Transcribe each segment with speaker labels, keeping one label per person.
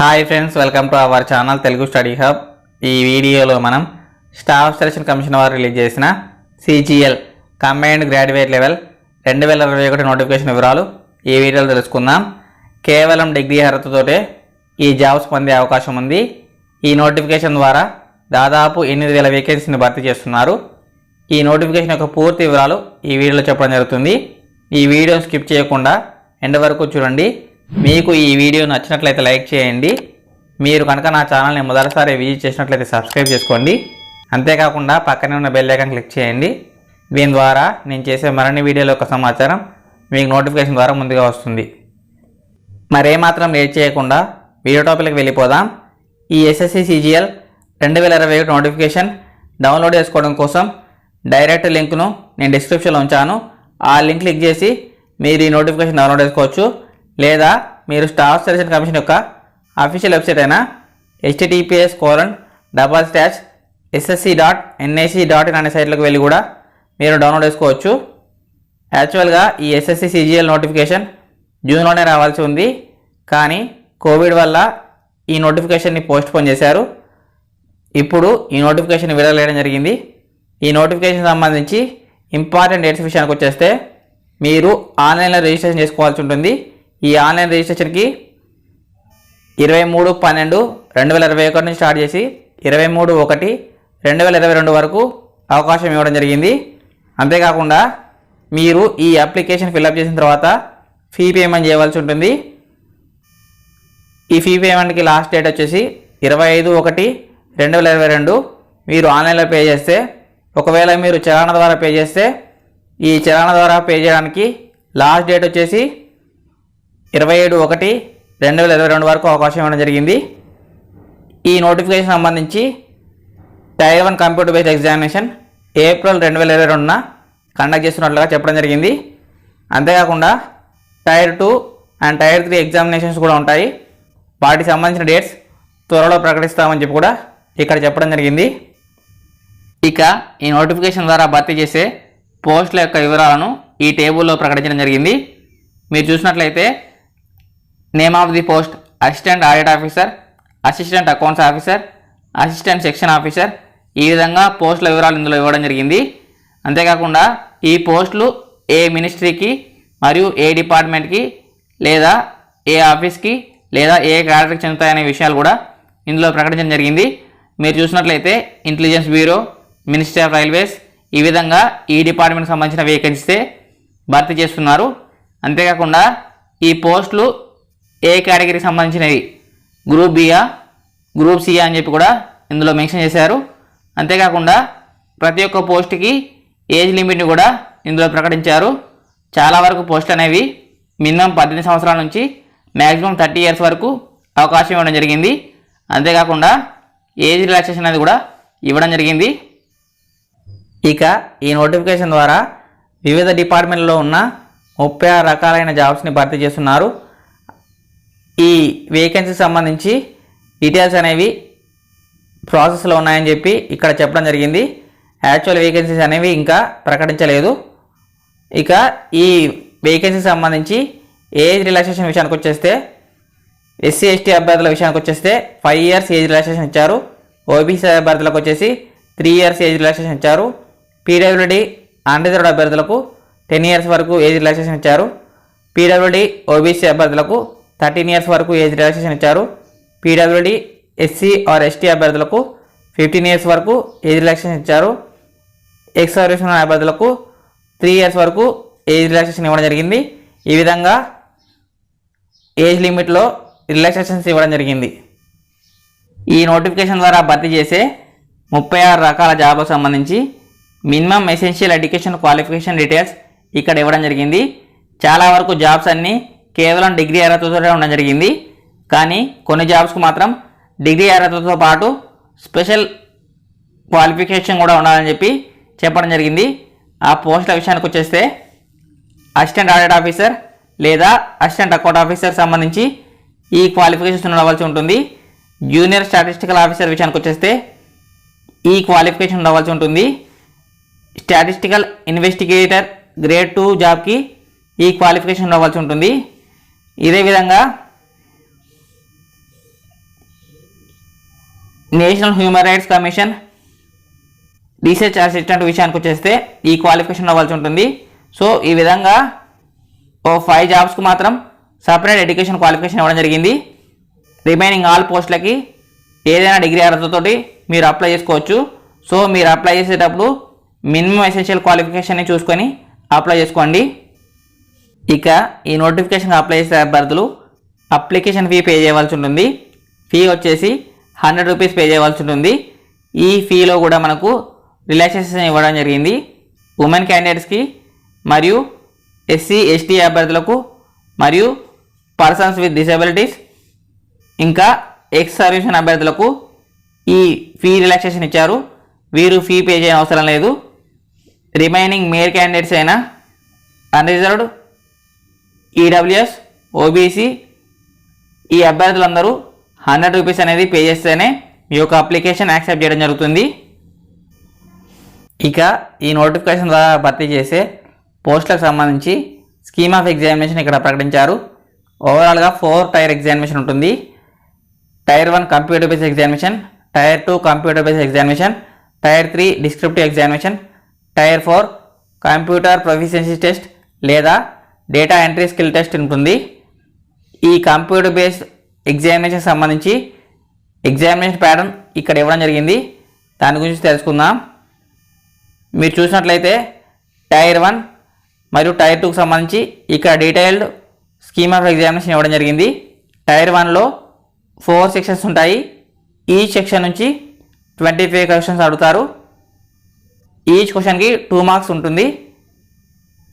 Speaker 1: Hi friends, welcome to our channel Telugu study hub. ఈ వీడియోలో మనం స్టాఫ్ సెలక్షన్ కమిషన్ వారు రిలీజ్ చేసిన CGL combined graduate level 2021 notification వివరాలు ఈ వీడియోలో తెలుసుకుందాం. కేవలం డిగ్రీ అర్హతతోటే ఈ జాబ్స్ పొందే అవకాశం ఉంది. ఈ నోటిఫికేషన్ ద్వారా దాదాపు 8,000 వేకెన్సీని భర్తీ చేస్తున్నారు. ఈ నోటిఫికేషన్ యొక్క పూర్తి వివరాలు ఈ వీడియోలో చెప్పడం జరుగుతుంది. ఈ వీడియోని స్కిప్ చేయకుండా ఎండ్ వరకు చూడండి. మీకు ఈ వీడియో నచ్చినట్లయితే లైక్ చేయండి. మీరు కనుక నా ఛానల్ని మొదటిసారి విజిట్ చేసినట్లయితే సబ్స్క్రైబ్ చేసుకోండి. అంతేకాకుండా పక్కనే ఉన్న బెల్ ఐకాన్ క్లిక్ చేయండి. దీని ద్వారా నేను చేసే మరిన్ని వీడియోల యొక్క సమాచారం మీకు నోటిఫికేషన్ ద్వారా ముందుగా వస్తుంది. మరేమాత్రం లేట్ చేయకుండా వీడియో టాపిక్కి వెళ్ళిపోదాం. ఈ SSC CGL 2021 నోటిఫికేషన్ డౌన్లోడ్ చేసుకోవడం కోసం డైరెక్ట్ లింక్ను నేను డిస్క్రిప్షన్లో ఉంచాను. ఆ లింక్ క్లిక్ చేసి మీరు ఈ నోటిఫికేషన్ డౌన్లోడ్ చేసుకోవచ్చు. లేదా మీరు స్టాఫ్ సెలక్షన్ కమిషన్ యొక్క అఫీషియల్ వెబ్సైట్ అయిన https://ssc.nic.in అనే సైట్లోకి వెళ్ళి కూడా మీరు డౌన్లోడ్ చేసుకోవచ్చు. యాక్చువల్గా ఈ SSC CGL నోటిఫికేషన్ జూన్లోనే రావాల్సి ఉంది, కానీ కోవిడ్ వల్ల ఈ నోటిఫికేషన్ని పోస్ట్పోన్ చేశారు. ఇప్పుడు ఈ నోటిఫికేషన్ విడుదల చేయడం జరిగింది. ఈ నోటిఫికేషన్ సంబంధించి ఇంపార్టెంట్ డేట్స్ విషయానికి వచ్చేస్తే మీరు ఆన్లైన్లో రిజిస్ట్రేషన్ చేసుకోవాల్సి ఉంటుంది. ఈ ఆన్లైన్ రిజిస్ట్రేషన్కి 23/12/2021 నుంచి స్టార్ట్ చేసి 23/1/2022 వరకు అవకాశం ఇవ్వడం జరిగింది. అంతేకాకుండా మీరు ఈ అప్లికేషన్ ఫిల్అప్ చేసిన తర్వాత ఫీ పేమెంట్ చేయవలసి ఉంటుంది. ఈ ఫీ పేమెంట్కి లాస్ట్ డేట్ వచ్చేసి 25/1/2022. మీరు ఆన్లైన్లో పే చేస్తే, ఒకవేళ మీరు చలానా ద్వారా పే చేస్తే ఈ చలానా ద్వారా పే చేయడానికి లాస్ట్ డేట్ వచ్చేసి 27/1/2022 వరకు అవకాశం ఇవ్వడం జరిగింది. ఈ నోటిఫికేషన్ సంబంధించి tier 1 computer based examination April 2022న కండక్ట్ చేస్తున్నట్లుగా చెప్పడం జరిగింది. అంతేకాకుండా టైర్ 2 అండ్ టైర్ 3 ఎగ్జామినేషన్స్ కూడా ఉంటాయి. వాటికి సంబంధించిన డేట్స్ త్వరలో ప్రకటిస్తామని చెప్పి కూడా ఇక్కడ చెప్పడం జరిగింది. ఇక ఈ నోటిఫికేషన్ ద్వారా భర్తీ చేసే పోస్టుల యొక్క వివరాలను ఈ టేబుల్లో ప్రకటించడం జరిగింది. మీరు చూసినట్లయితే name of the post assistant audit officer, assistant accounts officer, assistant section officer, ఈ విధంగా పోస్టుల వివరాలు ఇందులో ఇవ్వడం జరిగింది. అంతేకాకుండా ఈ పోస్టులు ఏ మినిస్ట్రీకి మరియు ఏ డిపార్ట్మెంట్కి లేదా ఏ ఆఫీస్కి లేదా ఏ క్యాడర్కి చెందుతాయనే విషయాలు కూడా ఇందులో ప్రకటించడం జరిగింది. మీరు చూసినట్లయితే intelligence bureau, ministry of railways, ఈ విధంగా ఈ డిపార్ట్మెంట్కి సంబంధించిన వేకెన్సీసే భర్తీ చేస్తున్నారు. అంతేకాకుండా ఈ పోస్టులు ఏ కేటగిరీకి సంబంధించినవి, గ్రూప్ బియా, గ్రూప్ సియా అని చెప్పి కూడా ఇందులో మెన్షన్ చేశారు. అంతేకాకుండా ప్రతి ఒక్క పోస్ట్కి ఏజ్ లిమిట్ని కూడా ఇందులో ప్రకటించారు. చాలా వరకు పోస్టులు అనేవి మినిమం 18 సంవత్సరాల నుంచి మ్యాక్సిమం 30 ఇయర్స్ వరకు అవకాశం ఇవ్వడం జరిగింది. అంతేకాకుండా ఏజ్ రిలాక్సేషన్ అనేది కూడా ఇవ్వడం జరిగింది. ఇక ఈ నోటిఫికేషన్ ద్వారా వివిధ డిపార్ట్మెంట్లో ఉన్న 36 రకాలైన జాబ్స్ని భర్తీ చేస్తున్నారు. ఈ వేకెన్సీ సంబంధించి డీటెయిల్స్ అనేవి ప్రాసెస్లో ఉన్నాయని చెప్పి ఇక్కడ చెప్పడం జరిగింది. యాక్చువల్ వేకెన్సీస్ అనేవి ఇంకా ప్రకటించలేదు. ఇక ఈ వేకెన్సీ సంబంధించి ఏజ్ రిలాక్సేషన్ విషయానికి వచ్చేస్తే SC ST అభ్యర్థుల విషయానికి వచ్చేస్తే 5 ఇయర్స్ ఏజ్ రిలాక్సేషన్ ఇచ్చారు. OBC అభ్యర్థులకు వచ్చేసి 3 ఇయర్స్ ఏజ్ రిలాక్సేషన్ ఇచ్చారు. PWD అన్రిజర్వ్డ్ అభ్యర్థులకు 10 ఇయర్స్ వరకు ఏజ్ రిలాక్సేషన్ ఇచ్చారు. PWD OBC అభ్యర్థులకు 13 ఇయర్స్ వరకు ఏజ్ రిలాక్సేషన్ ఇచ్చారు. PWD SC ఆర్ ST అభ్యర్థులకు 15 ఇయర్స్ వరకు ఏజ్ రిలాక్సేషన్ ఇచ్చారు. ఎక్స్ సర్వీస్మెన్ అభ్యర్థులకు 3 ఇయర్స్ వరకు ఏజ్ రిలాక్సేషన్ ఇవ్వడం జరిగింది. ఈ విధంగా ఏజ్ లిమిట్లో రిలాక్సేషన్స్ ఇవ్వడం జరిగింది. ఈ నోటిఫికేషన్ ద్వారా భర్తీ చేసే 36 రకాల జాబ్లకు సంబంధించి minimum essential education qualification details ఇక్కడ ఇవ్వడం జరిగింది. చాలా వరకు జాబ్స్ అన్నీ కేవలం డిగ్రీ అర్హతతో ఉండడం జరిగింది. కానీ కొన్ని జాబ్స్కు మాత్రం డిగ్రీ అర్హతతో పాటు స్పెషల్ క్వాలిఫికేషన్ కూడా ఉండాలని చెప్పి చెప్పడం జరిగింది. ఆ పోస్టుల విషయానికి వచ్చేస్తే అసిస్టెంట్ ఆడిట్ ఆఫీసర్ లేదా అసిస్టెంట్ అకౌంట్ ఆఫీసర్ సంబంధించి ఈ క్వాలిఫికేషన్స్ ఉండవలసి ఉంటుంది. జూనియర్ స్టాటిస్టికల్ ఆఫీసర్ విషయానికి వచ్చేస్తే ఈ క్వాలిఫికేషన్ ఉండవలసి ఉంటుంది. స్టాటిస్టికల్ ఇన్వెస్టిగేటర్ గ్రేడ్ 2 జాబ్కి ఈ క్వాలిఫికేషన్ ఉండవలసి ఉంటుంది. ఇదే విధంగా national human rights commission research assistant విషయానికి వచ్చేస్తే ఈ క్వాలిఫికేషన్ అవ్వాల్సి ఉంటుంది. సో ఈ విధంగా 5 జాబ్స్కి మాత్రం సపరేట్ ఎడ్యుకేషన్ క్వాలిఫికేషన్ ఇవ్వడం జరిగింది. రిమైనింగ్ ఆల్ పోస్టులకి ఏదైనా డిగ్రీ అర్హతతోటి మీరు అప్లై చేసుకోవచ్చు. సో మీరు అప్లై చేసేటప్పుడు మినిమం ఎసెన్షియల్ క్వాలిఫికేషన్ని చూసుకొని అప్లై చేసుకోండి. ఇక ఈ నోటిఫికేషన్ అప్లై చేసే అభ్యర్థులు అప్లికేషన్ ఫీ పే చేయవలసి ఉంటుంది. ఫీ వచ్చేసి 100 రూపీస్ పే చేయవలసి ఉంటుంది. ఈ ఫీలో కూడా మనకు రిలాక్సేషన్ ఇవ్వడం జరిగింది. ఉమెన్ క్యాండిడేట్స్కి మరియు ఎస్సీ ఎస్టీ అభ్యర్థులకు మరియు పర్సన్స్ విత్ డిసెబిలిటీస్ ఇంకా ఎక్స్ సర్వీసన్ అభ్యర్థులకు ఈ ఫీ రిలాక్సేషన్ ఇచ్చారు. వీరు ఫీ పే చేయని అవసరం లేదు. రిమైనింగ్ మేల్ క్యాండిడేట్స్ అయినా అన్రిజర్వ్డ్, ఈడబ్ల్యూఎస్, ఓబీసీ ఈ అభ్యర్థులందరూ 100 రూపీస్ అనేది పే చేస్తేనే మీ యొక్క అప్లికేషన్ యాక్సెప్ట్ చేయడం జరుగుతుంది. ఇక ఈ నోటిఫికేషన్ ద్వారా భర్తీ చేసే పోస్టులకు సంబంధించి స్కీమ్ ఆఫ్ ఎగ్జామినేషన్ ఇక్కడ ప్రకటించారు. ఓవరాల్గా 4 టైర్ ఎగ్జామినేషన్ ఉంటుంది. Tier 1 computer based examination, tier 2 computer based examination, tier 3 descriptive examination, tier 4 computer proficiency test లేదా డేటా ఎంట్రీ స్కిల్ టెస్ట్ ఉంటుంది. ఈ కంప్యూటర్ బేస్డ్ ఎగ్జామినేషన్ సంబంధించి ఎగ్జామినేషన్ ప్యాటర్న్ ఇక్కడ ఇవ్వడం జరిగింది. దాని గురించి తెలుసుకుందాం. మీరు చూసినట్లయితే టైర్ 1 మరియు టైర్ 2కి సంబంధించి ఇక్కడ డీటెయిల్డ్ స్కీమ్ ఆఫ్ ఎగ్జామినేషన్ ఇవ్వడం జరిగింది. టైర్ 1లో 4 సెక్షన్స్ ఉంటాయి. ఈ సెక్షన్ నుంచి 25 క్వశ్చన్స్ అడుగుతారు. ఈచ్ క్వశ్చన్కి 2 మార్క్స్ ఉంటుంది.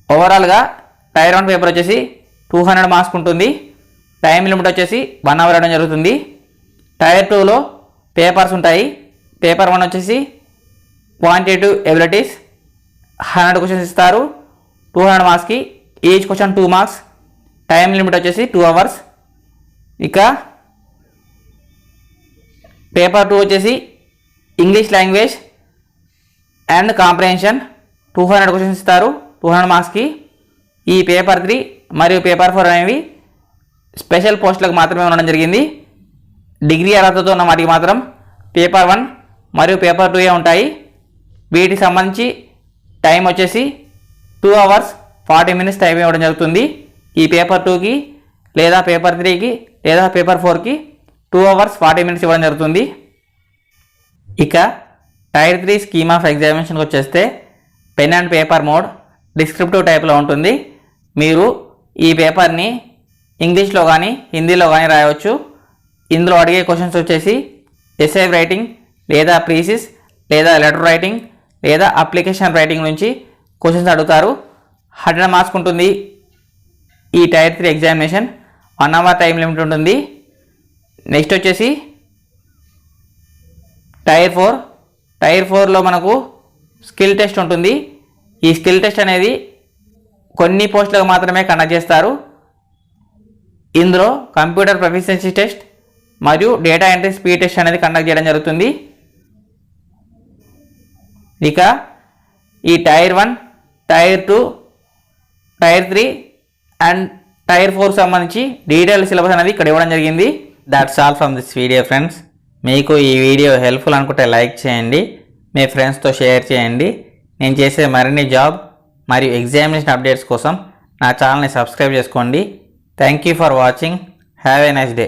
Speaker 1: ఓవరాల్గా టైర్ 1 పేపర్ వచ్చేసి 200 మార్క్స్ ఉంటుంది. టైం లిమిట్ వచ్చేసి 1 అవర్ ఇవ్వడం జరుగుతుంది. టైర్ 2లో పేపర్స్ ఉంటాయి. పేపర్ 1 వచ్చేసి క్వాంటిటేటివ్ ఎబిలిటీస్ 100 క్వశ్చన్స్ ఇస్తారు. 200 మార్క్స్కి each question 2 marks. Time limit వచ్చేసి 2 అవర్స్. ఇక పేపర్ 2 వచ్చేసి English language and comprehension 200 questions ఇస్తారు 200 మార్క్స్కి. ఈ పేపర్ 3 మరియు పేపర్ 4 అనేవి స్పెషల్ పోస్టులకు మాత్రమే ఉండడం జరిగింది. డిగ్రీ అర్హతతో ఉన్న వాటికి మాత్రం పేపర్ 1 మరియు పేపర్ 2 ఉంటాయి. వీటికి సంబంధించి టైం వచ్చేసి 2 అవర్స్ 40 మినిట్స్ టైం ఇవ్వడం జరుగుతుంది. ఈ పేపర్ 2కి లేదా పేపర్ 3కి లేదా పేపర్ 4కి 2 అవర్స్ 40 మినిట్స్ ఇవ్వడం జరుగుతుంది. ఇక టైర్ 3 స్కీమ్ ఆఫ్ ఎగ్జామినేషన్కి వచ్చేస్తే pen and paper mode descriptive టైప్లో ఉంటుంది. మీరు ఈ పేపర్ని ఇంగ్లీష్లో కానీ హిందీలో కానీ రాయవచ్చు. ఇందులో అడిగే క్వశ్చన్స్ వచ్చేసి ఎస్ఐ రైటింగ్ లేదా ప్రీసిస్ లేదా లెటర్ రైటింగ్ లేదా అప్లికేషన్ రైటింగ్ నుంచి క్వశ్చన్స్ అడుగుతారు. 100 మార్క్స్ ఉంటుంది. ఈ tier 3 examination 1 hour time limit ఉంటుంది. నెక్స్ట్ వచ్చేసి టైర్ 4. టైర్ 4లో మనకు స్కిల్ టెస్ట్ ఉంటుంది. ఈ స్కిల్ టెస్ట్ అనేది కొన్ని పోస్టులకు మాత్రమే కండక్ట్ చేస్తారు. ఇందులో కంప్యూటర్ ప్రొఫిషియన్సీ టెస్ట్ మరియు డేటా ఎంట్రీ స్పీడ్ టెస్ట్ అనేది కండక్ట్ చేయడం జరుగుతుంది. ఇక ఈ tier 1, tier 2, tier 3 and tier 4 సంబంధించి డీటెయిల్ సిలబస్ అనేది ఇక్కడ ఇవ్వడం జరిగింది. That's all from this video friends. మీకు ఈ వీడియో హెల్ప్ఫుల్ అనుకుంటే లైక్ చేయండి, మీ ఫ్రెండ్స్తో షేర్ చేయండి. నేను చేసే మరిన్ని జాబ్ మరియు ఎగ్జామినేషన్ అప్డేట్స్ కోసం నా ఛానల్ని సబ్స్క్రైబ్ చేసుకోండి. Thank you for watching. Have a nice day.